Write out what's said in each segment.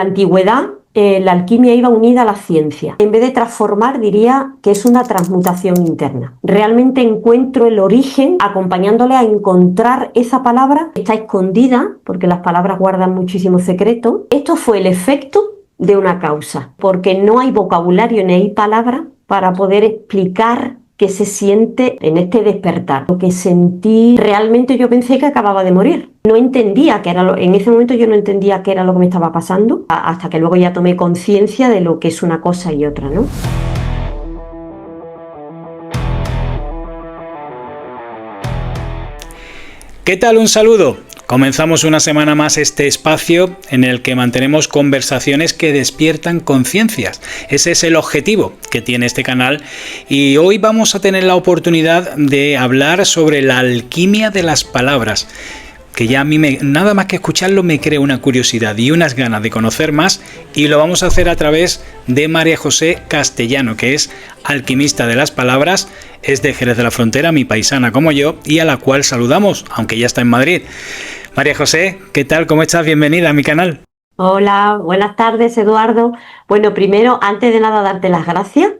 la antigüedad, la alquimia iba unida a la ciencia. En vez de transformar, diría que es una transmutación interna. Realmente encuentro el origen acompañándole a encontrar esa palabra que está escondida, porque las palabras guardan muchísimos secretos. Esto fue el efecto de una causa, porque no hay vocabulario ni hay palabra para poder explicar qué se siente en este despertar. Lo que sentí, realmente yo pensé que acababa de morir. No entendía qué era en ese momento yo no entendía qué era lo que me estaba pasando, hasta que luego ya tomé conciencia de lo que es una cosa y otra, ¿no? ¿Qué tal? Un saludo. Comenzamos una semana más este espacio en el que mantenemos conversaciones que despiertan conciencias. Ese es el objetivo que tiene este canal y hoy vamos a tener la oportunidad de hablar sobre la alquimia de las palabras, que ya a mí nada más que escucharlo me crea una curiosidad y unas ganas de conocer más, y lo vamos a hacer a través de María José Castellano, que es alquimista de las palabras, es de Jerez de la Frontera, mi paisana como yo, y a la cual saludamos, aunque ya está en Madrid. María José, ¿qué tal? ¿Cómo estás? Bienvenida a mi canal. Hola, buenas tardes, Eduardo. Bueno, primero, antes de nada, darte las gracias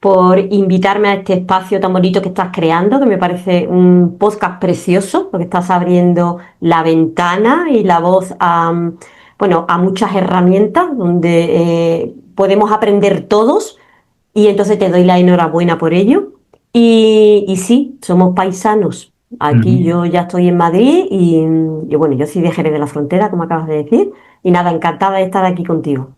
por invitarme a este espacio tan bonito que estás creando, que me parece un podcast precioso, porque estás abriendo la ventana y la voz a muchas herramientas donde podemos aprender todos, y entonces te doy la enhorabuena por ello. Y sí, somos paisanos. Aquí yo ya estoy en Madrid y bueno, yo soy de Jerez de la Frontera, como acabas de decir, y nada, encantada de estar aquí contigo.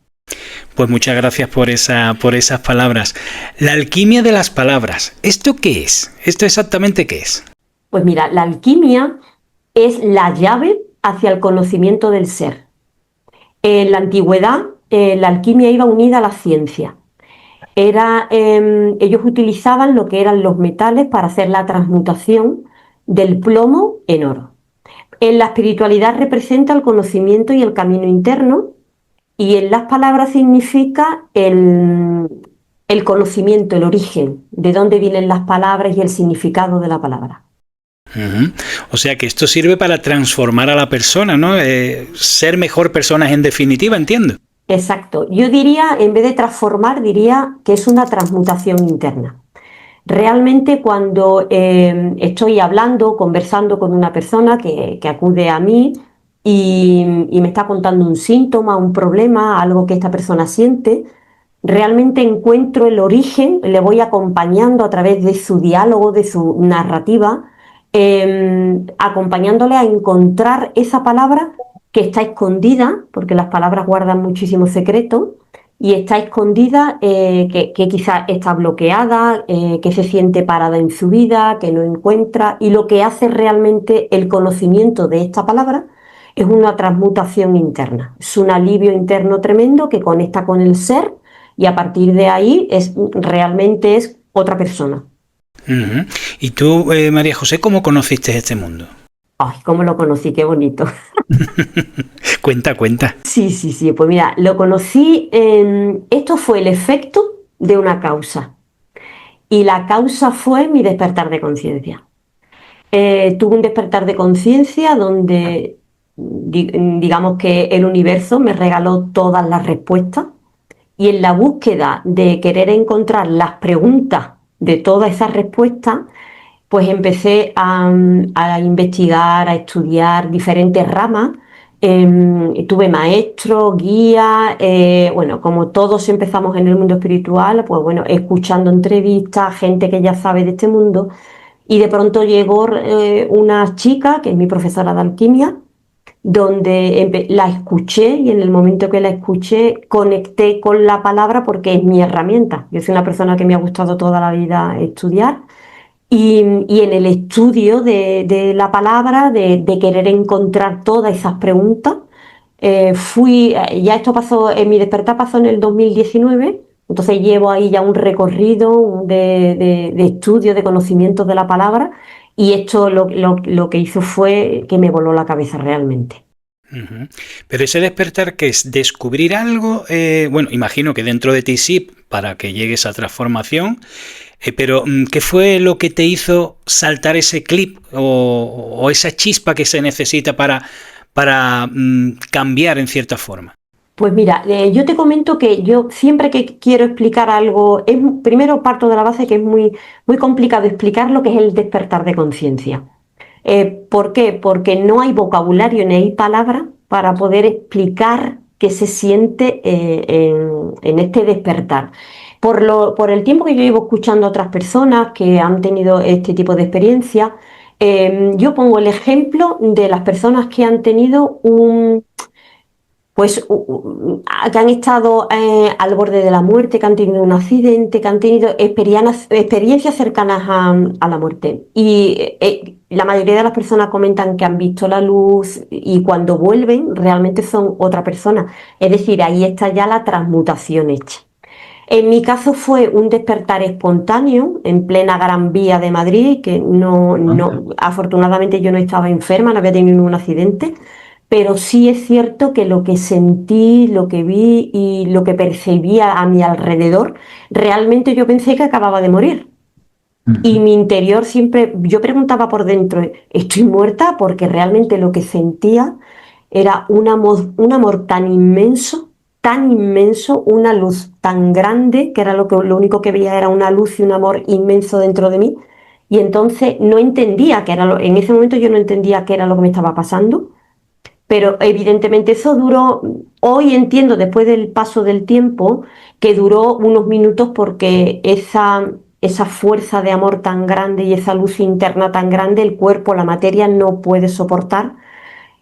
Pues muchas gracias por esas palabras. La alquimia de las palabras, ¿esto qué es? ¿Esto exactamente qué es? Pues mira, la alquimia es la llave hacia el conocimiento del ser. En la antigüedad, la alquimia iba unida a la ciencia. Ellos utilizaban lo que eran los metales para hacer la transmutación del plomo en oro. En la espiritualidad representa el conocimiento y el camino interno, y en las palabras significa el conocimiento, el origen, de dónde vienen las palabras y el significado de la palabra. O sea que esto sirve para transformar a la persona, ¿no? Ser mejor personas en definitiva, entiendo. Exacto. Yo diría, en vez de transformar, diría que es una transmutación interna. Realmente cuando estoy hablando, conversando con una persona que acude a mí y me está contando un síntoma, un problema, algo que esta persona siente, realmente encuentro el origen, le voy acompañando a través de su diálogo, de su narrativa, acompañándole a encontrar esa palabra que está escondida, porque las palabras guardan muchísimos secretos, y está escondida, que quizás está bloqueada, que se siente parada en su vida, que no encuentra, y lo que hace realmente el conocimiento de esta palabra es una transmutación interna, es un alivio interno tremendo que conecta con el ser, y a partir de ahí realmente es otra persona. ¿Y tú, María José, cómo conociste este mundo? Ay, cómo lo conocí, qué bonito. Cuenta. Sí, pues mira, lo conocí, esto fue el efecto de una causa, y la causa fue mi despertar de conciencia. Tuve un despertar de conciencia donde digamos que el universo me regaló todas las respuestas, y en la búsqueda de querer encontrar las preguntas de todas esas respuestas, pues empecé a investigar, a estudiar diferentes ramas. Tuve maestros, guías, como todos empezamos en el mundo espiritual, pues bueno, escuchando entrevistas, gente que ya sabe de este mundo, y de pronto llegó una chica que es mi profesora de alquimia, donde la escuché, y en el momento que la escuché conecté con la palabra porque es mi herramienta. Yo soy una persona que me ha gustado toda la vida estudiar, y en el estudio de la palabra, de querer encontrar todas esas preguntas, ya esto pasó, en mi despertar pasó en el 2019, entonces llevo ahí ya un recorrido de estudio, de conocimiento de la palabra, y esto lo que hizo fue que me voló la cabeza realmente. Pero ese despertar, ¿qué es? ¿Descubrir algo? Imagino que dentro de ti sí, para que llegue esa transformación. Pero ¿qué fue lo que te hizo saltar ese clip o esa chispa que se necesita para cambiar en cierta forma? Pues mira, yo te comento que yo siempre que quiero explicar algo, primero parto de la base que es muy, muy complicado explicar lo que es el despertar de conciencia. ¿Por qué? Porque no hay vocabulario ni hay palabra para poder explicar qué se siente en este despertar. Por el tiempo que yo llevo escuchando a otras personas que han tenido este tipo de experiencia, yo pongo el ejemplo de las personas que han tenido que han estado al borde de la muerte, que han tenido un accidente, que han tenido experiencias cercanas a la muerte. Y la mayoría de las personas comentan que han visto la luz y cuando vuelven realmente son otra persona. Es decir, ahí está ya la transmutación hecha. En mi caso fue un despertar espontáneo en plena Gran Vía de Madrid, que afortunadamente yo no estaba enferma, no había tenido ningún accidente, pero sí es cierto que lo que sentí, lo que vi y lo que percibía a mi alrededor, realmente yo pensé que acababa de morir. Y mi interior siempre, yo preguntaba por dentro, ¿estoy muerta? Porque realmente lo que sentía era un amor tan inmenso, una luz tan grande, que era lo único que veía era una luz y un amor inmenso dentro de mí. Y entonces no entendía en ese momento yo no entendía qué era lo que me estaba pasando. Pero evidentemente eso duró, hoy entiendo después del paso del tiempo, que duró unos minutos porque esa fuerza de amor tan grande y esa luz interna tan grande, el cuerpo, la materia no puede soportar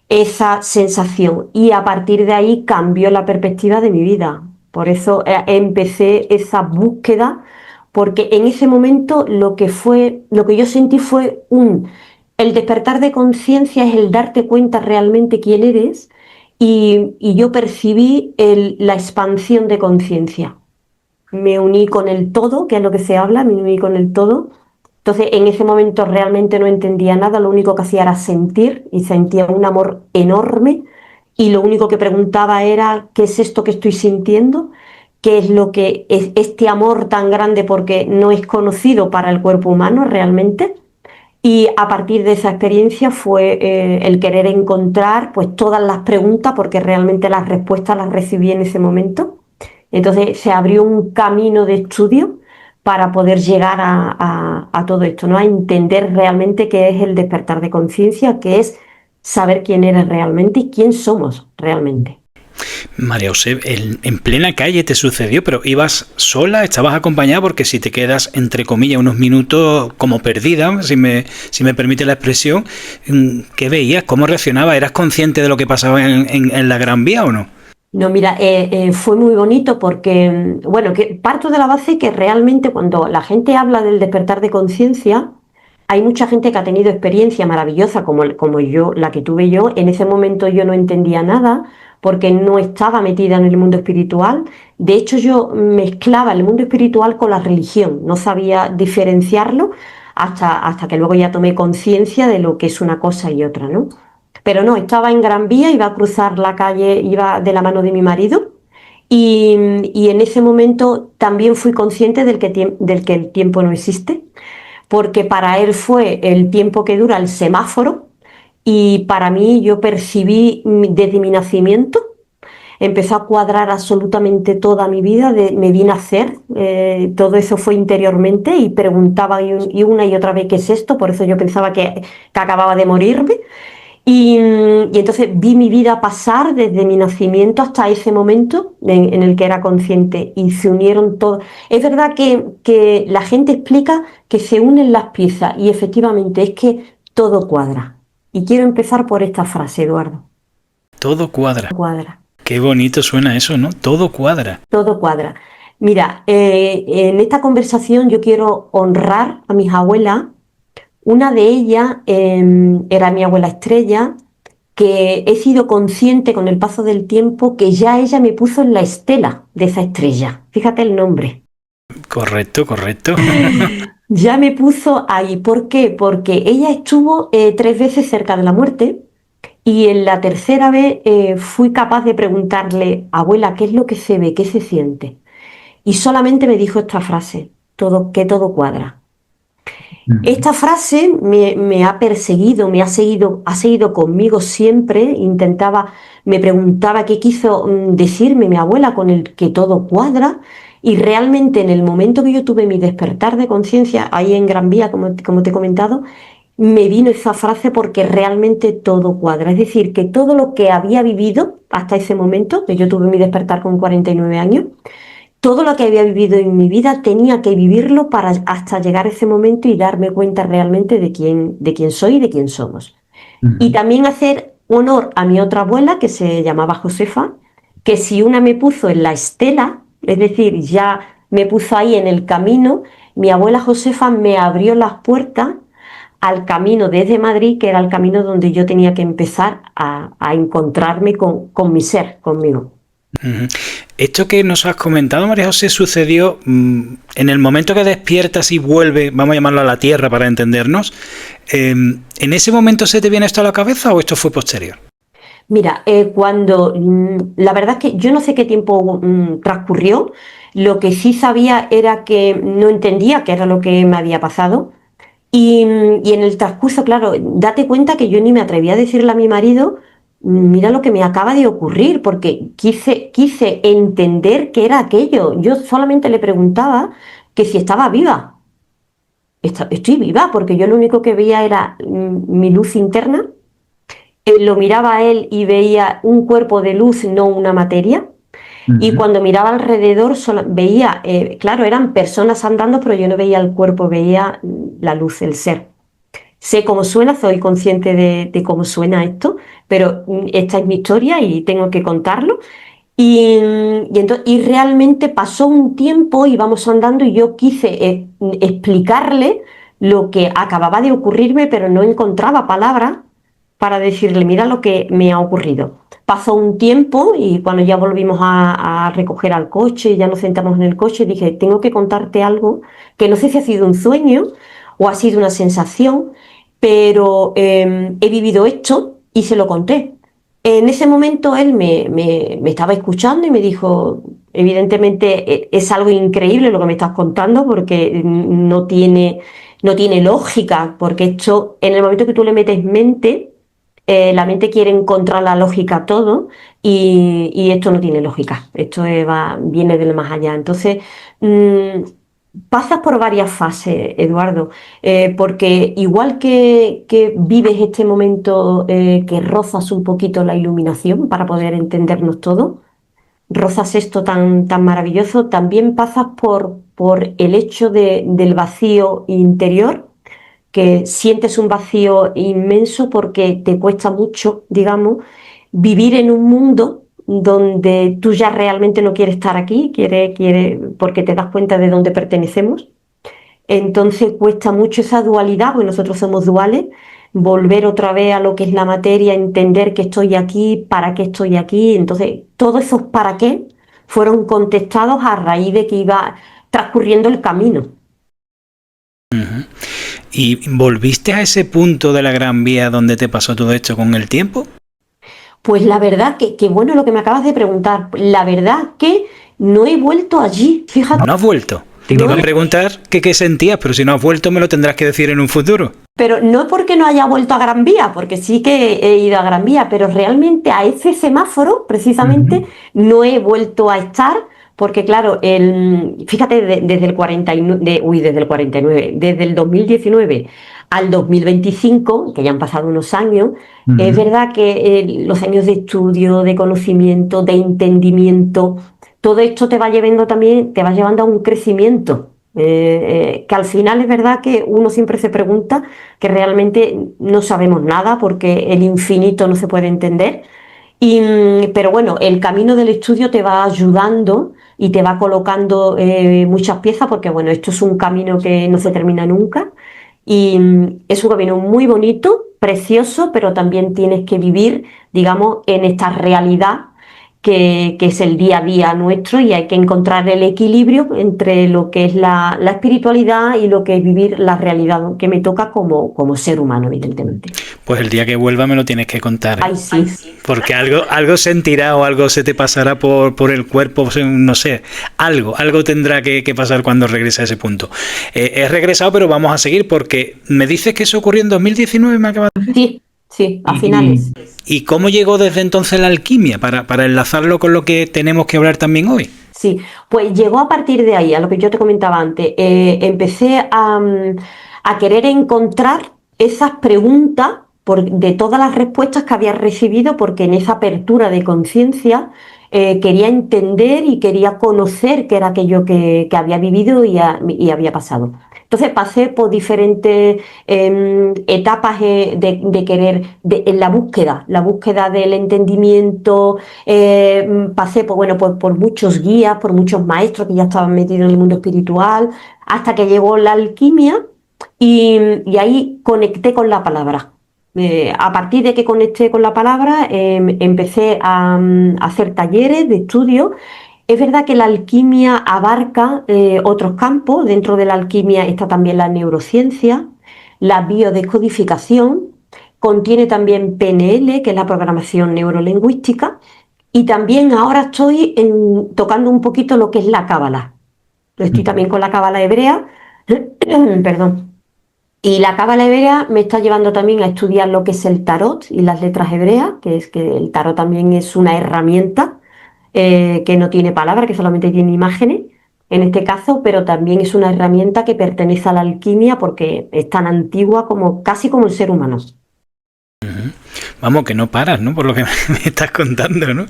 esa sensación. Y a partir de ahí cambió la perspectiva de mi vida. Por eso empecé esa búsqueda, porque en ese momento lo que yo sentí fue el despertar de conciencia es el darte cuenta realmente quién eres y yo percibí la expansión de conciencia. Me uní con el todo, que es lo que se habla, me uní con el todo. Entonces, en ese momento realmente no entendía nada, lo único que hacía era sentir y sentía un amor enorme y lo único que preguntaba era, ¿qué es esto que estoy sintiendo? ¿Qué es lo que es este amor tan grande porque no es conocido para el cuerpo humano realmente? Y a partir de esa experiencia fue el querer encontrar pues todas las preguntas, porque realmente las respuestas las recibí en ese momento. Entonces se abrió un camino de estudio para poder llegar a todo esto, ¿no? A entender realmente qué es el despertar de conciencia, qué es saber quién eres realmente y quién somos realmente. María José, en plena calle te sucedió, pero ¿ibas sola? ¿Estabas acompañada? Porque si te quedas, entre comillas, unos minutos como perdida, si me permite la expresión, ¿qué veías? ¿Cómo reaccionabas? ¿Eras consciente de lo que pasaba en la Gran Vía o no? No, mira, fue muy bonito porque, bueno, que parto de la base que realmente cuando la gente habla del despertar de conciencia, hay mucha gente que ha tenido experiencia maravillosa como yo, la que tuve yo. En ese momento yo no entendía nada porque no estaba metida en el mundo espiritual. De hecho, yo mezclaba el mundo espiritual con la religión, no sabía diferenciarlo hasta que luego ya tomé conciencia de lo que es una cosa y otra, ¿no? Pero no, estaba en Gran Vía, iba a cruzar la calle, iba de la mano de mi marido y en ese momento también fui consciente del que el tiempo no existe, porque para él fue el tiempo que dura el semáforo y para mí yo percibí desde mi nacimiento, empezó a cuadrar absolutamente toda mi vida, me vi nacer, todo eso fue interiormente y preguntaba y una y otra vez qué es esto, por eso yo pensaba que acababa de morirme. Y entonces vi mi vida pasar desde mi nacimiento hasta ese momento en el que era consciente y se unieron todos. Es verdad que la gente explica que se unen las piezas y efectivamente es que todo cuadra. Y quiero empezar por esta frase, Eduardo. Todo cuadra. Cuadra. Qué bonito suena eso, ¿no? Todo cuadra. Todo cuadra. Mira, en esta conversación yo quiero honrar a mis abuelas. Una de ellas era mi abuela Estrella, que he sido consciente con el paso del tiempo que ya ella me puso en la estela de esa estrella. Fíjate el nombre. Correcto, correcto. Ya me puso ahí. ¿Por qué? Porque ella estuvo 3 veces cerca de la muerte y en la tercera vez fui capaz de preguntarle, abuela, ¿qué es lo que se ve? ¿Qué se siente? Y solamente me dijo esta frase, que todo cuadra. Esta frase me ha perseguido, ha seguido conmigo siempre. Me preguntaba qué quiso decirme mi abuela con el que todo cuadra. Y realmente en el momento que yo tuve mi despertar de conciencia, ahí en Gran Vía, como te he comentado, me vino esa frase porque realmente todo cuadra. Es decir, que todo lo que había vivido hasta ese momento, que yo tuve mi despertar con 49 años, todo lo que había vivido en mi vida tenía que vivirlo para hasta llegar a ese momento y darme cuenta realmente de quién soy y de quién somos. Y también hacer honor a mi otra abuela, que se llamaba Josefa, que si una me puso en la estela, es decir, ya me puso ahí en el camino, mi abuela Josefa me abrió las puertas al camino desde Madrid, que era el camino donde yo tenía que empezar a encontrarme con mi ser, conmigo. Esto que nos has comentado, María José, sucedió en el momento que despiertas y vuelve, vamos a llamarlo a la tierra para entendernos. ¿En ese momento se te viene esto a la cabeza o esto fue posterior? Mira, la verdad es que yo no sé qué tiempo transcurrió. Lo que sí sabía era que no entendía qué era lo que me había pasado. Y en el transcurso, claro, date cuenta que yo ni me atreví a decirle a mi marido, mira lo que me acaba de ocurrir, porque quise entender qué era aquello. Yo solamente le preguntaba que si estaba viva. Estoy viva, porque yo lo único que veía era mi luz interna. Lo miraba a él y veía un cuerpo de luz, no una materia. Y cuando miraba alrededor veía, claro, eran personas andando, pero yo no veía el cuerpo, veía la luz, el ser. Sé cómo suena, soy consciente de cómo suena esto, pero esta es mi historia y tengo que contarlo. Y realmente pasó un tiempo, íbamos andando y yo quise explicarle lo que acababa de ocurrirme, pero no encontraba palabras para decirle, mira lo que me ha ocurrido. Pasó un tiempo y cuando ya volvimos a recoger al coche, ya nos sentamos en el coche, dije, tengo que contarte algo que no sé si ha sido un sueño o ha sido una sensación, pero he vivido esto y se lo conté. En ese momento él me estaba escuchando y me dijo, evidentemente es algo increíble lo que me estás contando porque no tiene lógica, porque esto, en el momento que tú le metes mente, la mente quiere encontrar la lógica a todo y esto no tiene lógica, esto viene del más allá. Entonces, pasas por varias fases, Eduardo, porque igual que vives este momento que rozas un poquito la iluminación para poder entendernos todo, rozas esto tan maravilloso, también pasas por el hecho del vacío interior, que sientes un vacío inmenso porque te cuesta mucho, digamos, vivir en un mundo donde tú ya realmente no quieres estar aquí, porque te das cuenta de dónde pertenecemos. Entonces cuesta mucho esa dualidad, porque nosotros somos duales, volver otra vez a lo que es la materia, entender que estoy aquí, para qué estoy aquí. Entonces, todos esos para qué fueron contestados a raíz de que iba transcurriendo el camino. ¿Y volviste a ese punto de la Gran Vía donde te pasó todo esto con el tiempo? Pues la verdad que bueno lo que me acabas de preguntar. La verdad que no he vuelto allí, fíjate. ¿No has vuelto? Te iba a preguntar qué sentías, pero si no has vuelto me lo tendrás que decir en un futuro. Pero no porque no haya vuelto a Gran Vía, porque sí que he ido a Gran Vía, pero realmente a ese semáforo, precisamente, no he vuelto a estar, porque claro, fíjate, desde el 49, desde el 2019 al 2025, que ya han pasado unos años, es verdad que los años de estudio, de conocimiento, de entendimiento, todo esto te va llevando a un crecimiento. Que al final es verdad que uno siempre se pregunta que realmente no sabemos nada porque el infinito no se puede entender. Pero bueno, el camino del estudio te va ayudando y te va colocando muchas piezas porque bueno, esto es un camino que no se termina nunca y es un camino muy bonito, precioso, pero también tienes que vivir, digamos, en esta realidad que es el día a día nuestro, y hay que encontrar el equilibrio entre lo que es la espiritualidad y lo que es vivir la realidad que me toca como ser humano, evidentemente. Pues el día que vuelva me lo tienes que contar, ¿eh? Ay, sí. Porque algo sentirá o algo se te pasará por el cuerpo, no sé, algo tendrá que pasar cuando regrese a ese punto. He regresado, pero vamos a seguir porque me dices que eso ocurrió en 2019, me acabas de decir. Sí, a finales. ¿Y cómo llegó desde entonces la alquimia para enlazarlo con lo que tenemos que hablar también hoy? Sí, pues llegó a partir de ahí, a lo que yo te comentaba antes. Empecé a querer encontrar esas preguntas de todas las respuestas que había recibido, porque en esa apertura de conciencia quería entender y quería conocer qué era aquello que había vivido y había pasado. Entonces pasé por diferentes etapas de querer, en la búsqueda del entendimiento. Pasé por muchos guías, por muchos maestros que ya estaban metidos en el mundo espiritual, hasta que llegó la alquimia y ahí conecté con la palabra. A partir de que conecté con la palabra, empecé a hacer talleres de estudio. Es verdad que la alquimia abarca otros campos. Dentro de la alquimia está también la neurociencia, la biodescodificación, contiene también PNL, que es la programación neurolingüística, y también ahora estoy tocando un poquito lo que es la cábala. Estoy también con la cábala hebrea, perdón. Y la cábala hebrea me está llevando también a estudiar lo que es el tarot y las letras hebreas, que es que el tarot también es una herramienta que no tiene palabras, que solamente tiene imágenes, en este caso, pero también es una herramienta que pertenece a la alquimia porque es tan antigua casi como el ser humano. Vamos, que no paras, ¿no? Por lo que me estás contando, ¿no?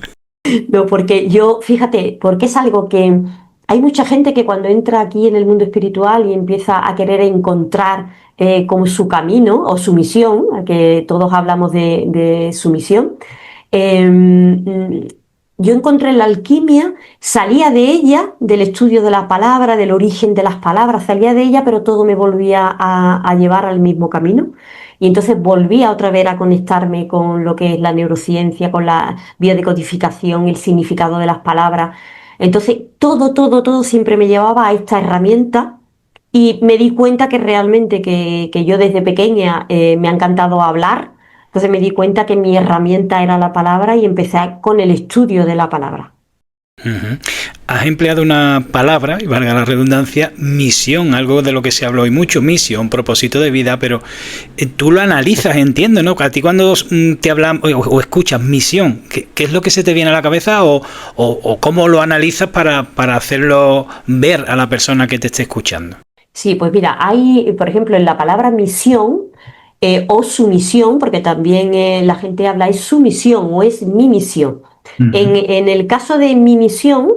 No, porque fíjate, porque es algo que hay mucha gente que cuando entra aquí en el mundo espiritual y empieza a querer encontrar como su camino o su misión, que todos hablamos de su misión. Yo encontré la alquimia, salía de ella, del estudio de la palabra, del origen de las palabras, salía de ella, pero todo me volvía a llevar al mismo camino. Y entonces volvía otra vez a conectarme con lo que es la neurociencia, con la biodecodificación, el significado de las palabras. Entonces todo siempre me llevaba a esta herramienta, y me di cuenta que realmente que yo desde pequeña me ha encantado hablar. Entonces me di cuenta que mi herramienta era la palabra y empecé con el estudio de la palabra. Uh-huh. Has empleado una palabra, y valga la redundancia, misión, algo de lo que se habla hoy mucho, misión, propósito de vida, pero tú lo analizas, entiendo, ¿no? A ti cuando te hablan o escuchas misión, ¿qué es lo que se te viene a la cabeza o cómo lo analizas para hacerlo ver a la persona que te esté escuchando? Sí, pues mira, hay, por ejemplo, en la palabra misión o sumisión, porque también la gente habla es su misión o es mi misión. Uh-huh. En el caso de mi misión,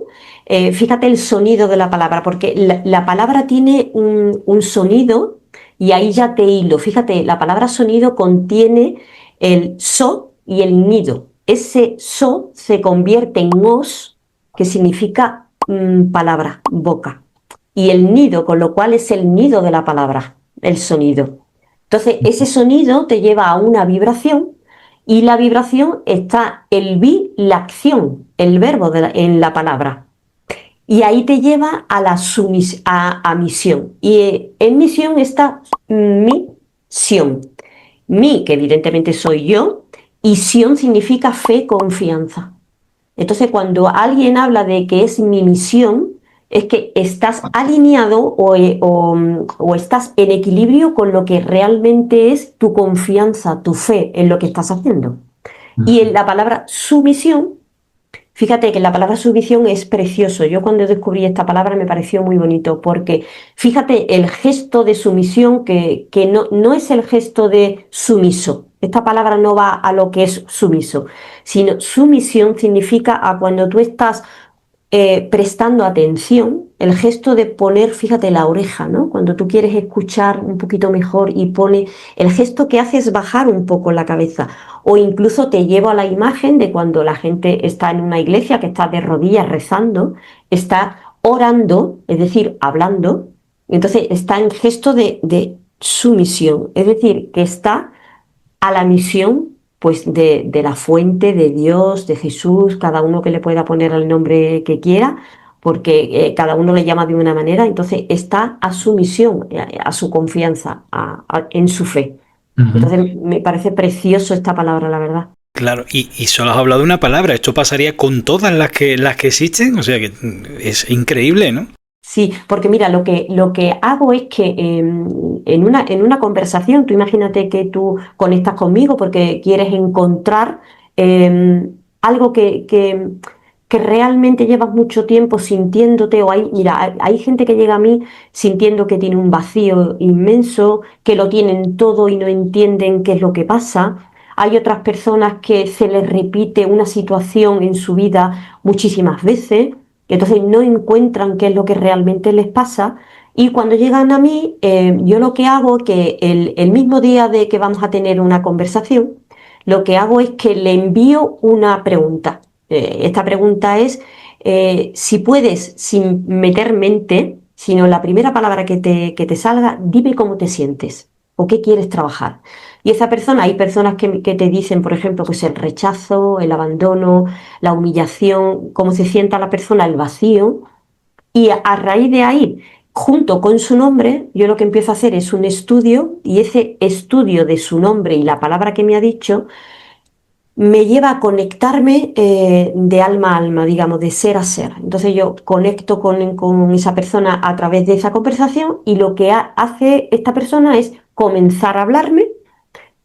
fíjate el sonido de la palabra, porque la palabra tiene un sonido y ahí ya te hilo. Fíjate, la palabra sonido contiene el so y el nido. Ese so se convierte en os, que significa palabra, boca. Y el nido, con lo cual es el nido de la palabra, el sonido. Entonces, ese sonido te lleva a una vibración, y la vibración está la acción, el verbo en la palabra. Y ahí te lleva a misión. Y en misión está misión. Mi, que evidentemente soy yo, y sion significa fe, confianza. Entonces, cuando alguien habla de que es mi misión, es que estás alineado o estás en equilibrio con lo que realmente es tu confianza, tu fe en lo que estás haciendo. Y en la palabra sumisión, fíjate que la palabra sumisión es precioso. Yo cuando descubrí esta palabra me pareció muy bonito, porque fíjate el gesto de sumisión que no es el gesto de sumiso. Esta palabra no va a lo que es sumiso, sino sumisión significa a cuando tú estás prestando atención, el gesto de poner, fíjate, la oreja, ¿no? Cuando tú quieres escuchar un poquito mejor y pone, el gesto que hace es bajar un poco la cabeza, o incluso te llevo a la imagen de cuando la gente está en una iglesia, que está de rodillas rezando, está orando, es decir, hablando, entonces está en gesto de sumisión, es decir, que está a la misión pues de la fuente, de Dios, de Jesús, cada uno que le pueda poner el nombre que quiera, porque cada uno le llama de una manera, entonces está a su misión, a su confianza, en su fe. Ujú. Entonces me parece precioso esta palabra, la verdad. Claro, y solo has hablado de una palabra. Esto pasaría con todas las que existen. O sea que es increíble, ¿no? Sí, porque mira, lo que hago es que en una conversación, tú imagínate que tú conectas conmigo porque quieres encontrar algo que realmente llevas mucho tiempo sintiéndote, o mira, hay gente que llega a mí sintiendo que tiene un vacío inmenso, que lo tienen todo y no entienden qué es lo que pasa. Hay otras personas que se les repite una situación en su vida muchísimas veces. Y entonces no encuentran qué es lo que realmente les pasa. Y cuando llegan a mí, yo lo que hago es que el mismo día de que vamos a tener una conversación, lo que hago es que le envío una pregunta. Esta pregunta es, si puedes, sin meter mente, sino la primera palabra que te salga, dime cómo te sientes o qué quieres trabajar. Y esa persona, hay personas que te dicen, por ejemplo, pues el rechazo, el abandono, la humillación, cómo se sienta la persona, el vacío, y a raíz de ahí, junto con su nombre, yo lo que empiezo a hacer es un estudio, y ese estudio de su nombre y la palabra que me ha dicho me lleva a conectarme de alma a alma, digamos, de ser a ser. Entonces yo conecto con esa persona a través de esa conversación, y lo que hace esta persona es comenzar a hablarme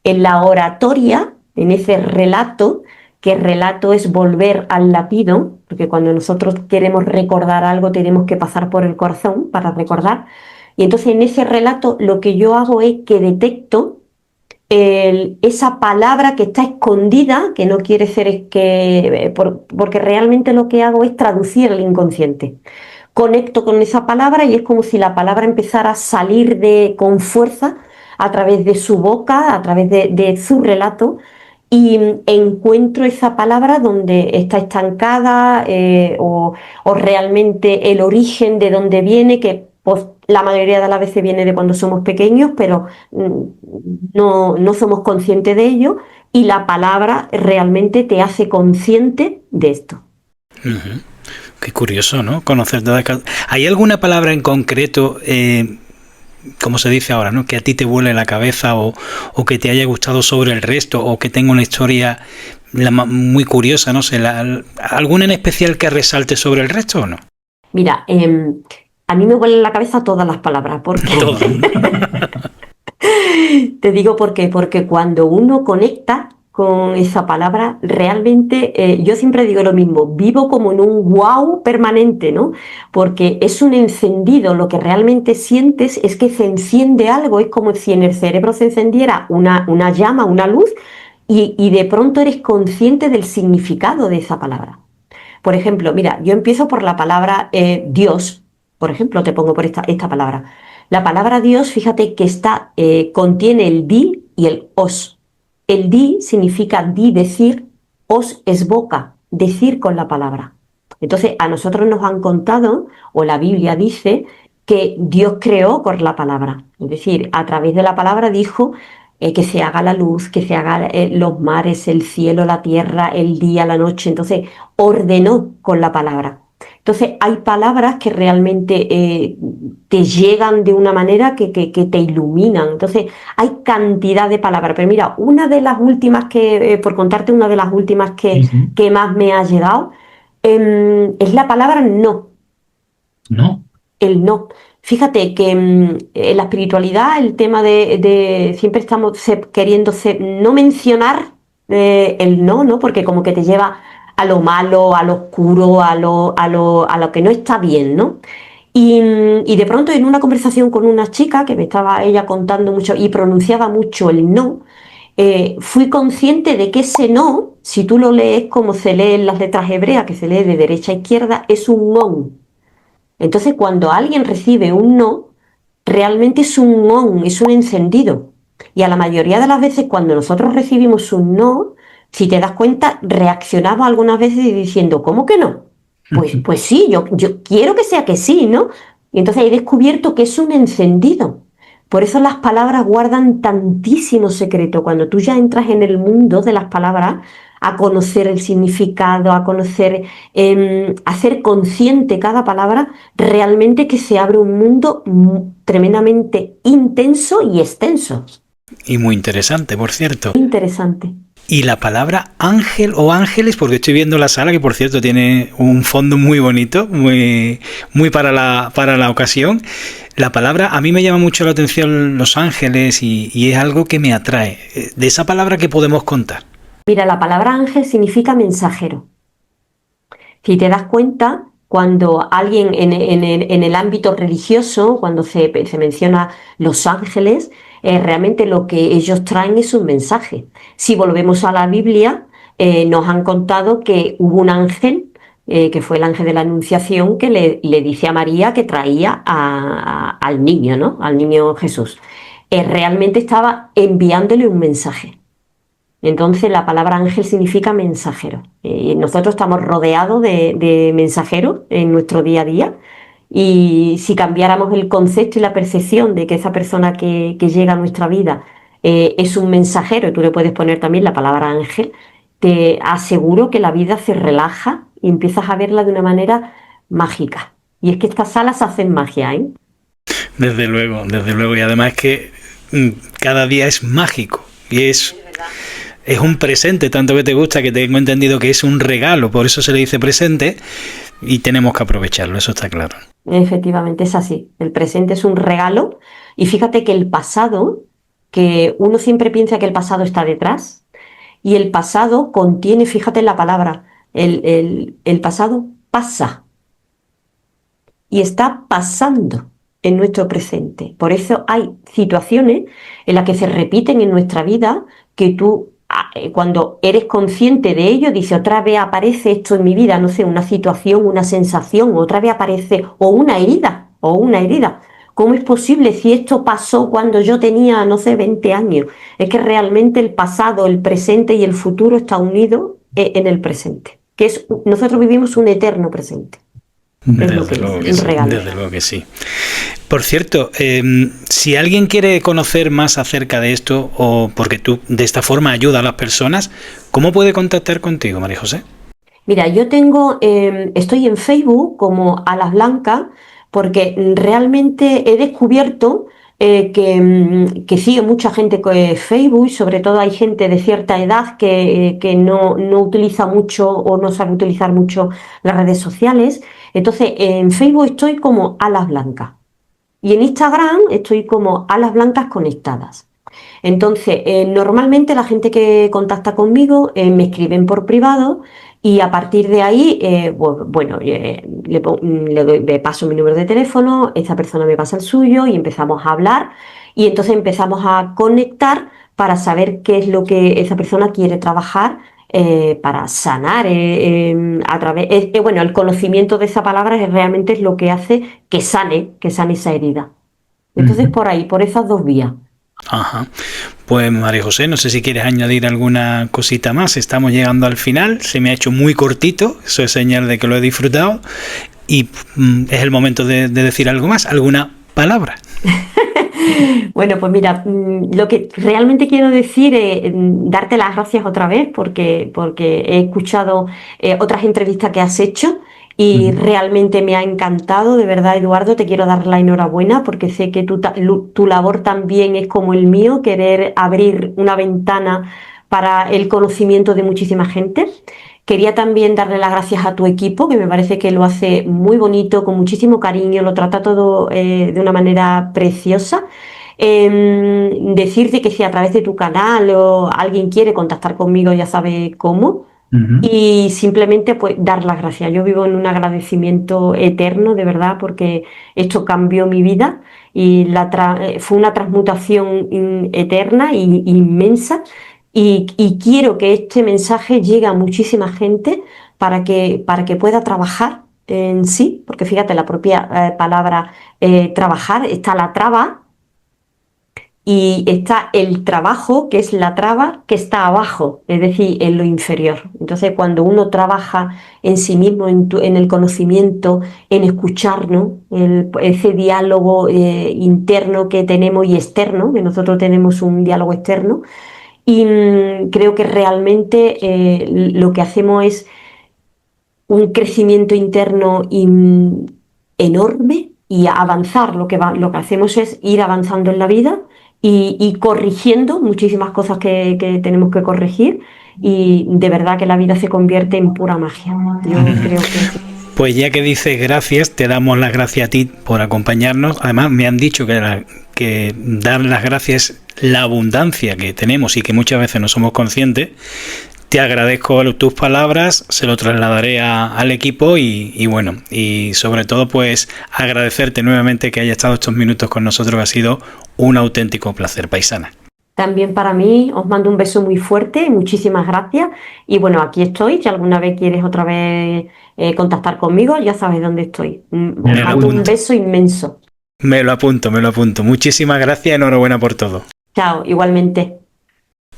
en la oratoria, en ese relato, que relato es volver al latido, porque cuando nosotros queremos recordar algo tenemos que pasar por el corazón para recordar. Y entonces en ese relato lo que yo hago es que detecto esa palabra que está escondida, que no quiere ser porque realmente lo que hago es traducir el inconsciente. Conecto con esa palabra y es como si la palabra empezara a salir con fuerza a través de su boca, a través de su relato, y encuentro esa palabra donde está estancada, o realmente el origen de dónde viene, que pues, la mayoría de las veces viene de cuando somos pequeños, pero no somos conscientes de ello, y la palabra realmente te hace consciente de esto. Ujú. Qué curioso, ¿no? Conocer todas. ¿Hay alguna palabra en concreto, como se dice ahora, ¿no? Que a ti te vuele la cabeza o que te haya gustado sobre el resto o que tenga una historia muy curiosa, no sé, ¿alguna en especial que resalte sobre el resto o no? Mira, a mí me vuelan la cabeza todas las palabras, porque Todo. te digo por qué, porque cuando uno conecta con esa palabra, realmente yo siempre digo lo mismo, vivo como en un wow permanente, ¿no? Porque es un encendido, lo que realmente sientes es que se enciende algo, es como si en el cerebro se encendiera una llama, una luz, y de pronto eres consciente del significado de esa palabra. Por ejemplo, mira, yo empiezo por la palabra Dios. Por ejemplo, te pongo por esta palabra. La palabra Dios, fíjate que contiene el di y el os. El di significa di, decir, os es boca, decir con la palabra. Entonces, a nosotros nos han contado, o la Biblia dice, que Dios creó con la palabra. Es decir, a través de la palabra dijo que se haga la luz, que se hagan los mares, el cielo, la tierra, el día, la noche. Entonces, ordenó con la palabra. Entonces, hay palabras que realmente te llegan de una manera que te iluminan. Entonces, hay cantidad de palabras. Pero mira, una de las últimas por contarte una de las últimas Ujú. que más me ha llegado, es la palabra no. No. El no. Fíjate que en la espiritualidad el tema de siempre estamos queriendo no mencionar el no, ¿no? Porque como que te lleva a lo malo, a lo oscuro, a lo que no está bien, ¿no? Y de pronto en una conversación con una chica que me estaba ella contando mucho y pronunciaba mucho el no, fui consciente de que ese no, si tú lo lees como se lee en las letras hebreas, que se lee de derecha a izquierda, es un on. Entonces, cuando alguien recibe un no, realmente es un on, es un encendido. Y a la mayoría de las veces cuando nosotros recibimos un no, si te das cuenta, reaccionamos algunas veces diciendo, ¿cómo que no? Pues sí, yo quiero que sea que sí, ¿no? Y entonces he descubierto que es un encendido. Por eso las palabras guardan tantísimo secreto. Cuando tú ya entras en el mundo de las palabras, a conocer el significado, a conocer, hacer consciente cada palabra, realmente que se abre un mundo tremendamente intenso y extenso. Y muy interesante, por cierto. Interesante. Y la palabra ángel o ángeles, porque estoy viendo la sala, que por cierto tiene un fondo muy bonito, muy para la ocasión. La palabra, a mí me llama mucho la atención los ángeles y es algo que me atrae. De esa palabra, ¿qué podemos contar? Mira, la palabra ángel significa mensajero. Si te das cuenta, cuando alguien en el ámbito religioso, cuando se menciona los ángeles, realmente lo que ellos traen es un mensaje. Si volvemos a la Biblia, nos han contado que hubo un ángel, que fue el ángel de la Anunciación, que le dice a María que traía al niño, ¿no? Al niño Jesús. Realmente estaba enviándole un mensaje. Entonces la palabra ángel significa mensajero. Nosotros estamos rodeados de mensajeros en nuestro día a día, y si cambiáramos el concepto y la percepción de que esa persona que llega a nuestra vida es un mensajero, y tú le puedes poner también la palabra ángel, te aseguro que la vida se relaja y empiezas a verla de una manera mágica. Y es que estas salas hacen magia, ¿eh? Desde luego. Y además es que cada día es mágico y es un presente, tanto que te gusta, que tengo entendido que es un regalo, por eso se le dice presente y tenemos que aprovecharlo, eso está claro. Efectivamente, es así. El presente es un regalo, y fíjate que el pasado, que uno siempre piensa que el pasado está detrás, y el pasado contiene, fíjate en la palabra, el pasado pasa y está pasando en nuestro presente. Por eso hay situaciones en las que se repiten en nuestra vida que tú, cuando eres consciente de ello, dices, otra vez aparece esto en mi vida, no sé, una situación, una sensación, otra vez aparece, o una herida. ¿Cómo es posible si esto pasó cuando yo tenía, no sé, 20 años? Es que realmente el pasado, el presente y el futuro está unido en el presente, nosotros vivimos un eterno presente. Desde luego que sí. Por cierto, si alguien quiere conocer más acerca de esto, o porque tú de esta forma ayudas a las personas, ¿cómo puede contactar contigo, María José? Mira, yo estoy en Facebook como Alas Blancas, porque realmente he descubierto que sigue mucha gente con Facebook, y sobre todo hay gente de cierta edad que no utiliza mucho o no sabe utilizar mucho las redes sociales. Entonces, en Facebook estoy como Alas Blancas, y en Instagram estoy como Alas Blancas Conectadas. Entonces, normalmente la gente que contacta conmigo me escriben por privado, y a partir de ahí, le paso mi número de teléfono, esa persona me pasa el suyo y empezamos a hablar, y entonces empezamos a conectar para saber qué es lo que esa persona quiere trabajar para sanar a través. El conocimiento de esa palabra realmente es lo que hace que sane esa herida. Entonces, por esas dos vías. Ajá. Pues María José, no sé si quieres añadir alguna cosita más. Estamos llegando al final, se me ha hecho muy cortito, eso es señal de que lo he disfrutado, y es el momento de decir algo más, alguna palabra. Bueno, pues mira, lo que realmente quiero decir es darte las gracias otra vez, porque he escuchado otras entrevistas que has hecho, y realmente me ha encantado, de verdad, Eduardo. Te quiero dar la enhorabuena, porque sé que tu labor también es como el mío, querer abrir una ventana para el conocimiento de muchísima gente. Quería también darle las gracias a tu equipo, que me parece que lo hace muy bonito, con muchísimo cariño, lo trata todo de una manera preciosa. Decirte que si a través de tu canal o alguien quiere contactar conmigo, ya sabe cómo. Y simplemente pues dar las gracias. Yo vivo en un agradecimiento eterno, de verdad, porque esto cambió mi vida, y fue una transmutación eterna e inmensa. Y quiero que este mensaje llegue a muchísima gente para que pueda trabajar en sí, porque fíjate, la propia palabra trabajar, está la traba, y está el trabajo, que es la traba, que está abajo, es decir, en lo inferior. Entonces, cuando uno trabaja en sí mismo, en el conocimiento, en escucharnos, ese diálogo interno que tenemos y externo, que nosotros tenemos un diálogo externo, y creo que realmente lo que hacemos es un crecimiento interno enorme y avanzar. Lo que hacemos es ir avanzando en la vida y corrigiendo muchísimas cosas que tenemos que corregir, y de verdad que la vida se convierte en pura magia. Yo creo que sí. Pues ya que dices gracias, te damos las gracias a ti por acompañarnos. Además, me han dicho que dar las gracias la abundancia que tenemos y que muchas veces no somos conscientes. Te agradezco tus palabras, se lo trasladaré al equipo y bueno, y sobre todo pues agradecerte nuevamente que hayas estado estos minutos con nosotros, ha sido un auténtico placer, paisana. También para mí, os mando un beso muy fuerte, muchísimas gracias, y bueno, aquí estoy. Si alguna vez quieres otra vez contactar conmigo, ya sabes dónde estoy. Os mando un beso inmenso. Me lo apunto. Muchísimas gracias, enhorabuena por todo. Chao, igualmente.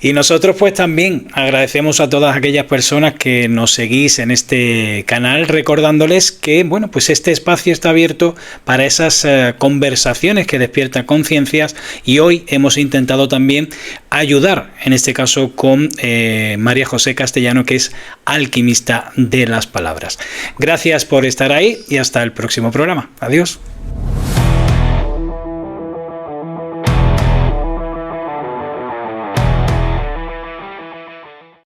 Y nosotros pues también agradecemos a todas aquellas personas que nos seguís en este canal, recordándoles que bueno, pues este espacio está abierto para esas conversaciones que despiertan conciencias, y hoy hemos intentado también ayudar, en este caso con María José Castellano, que es alquimista de las palabras. Gracias por estar ahí y hasta el próximo programa. Adiós.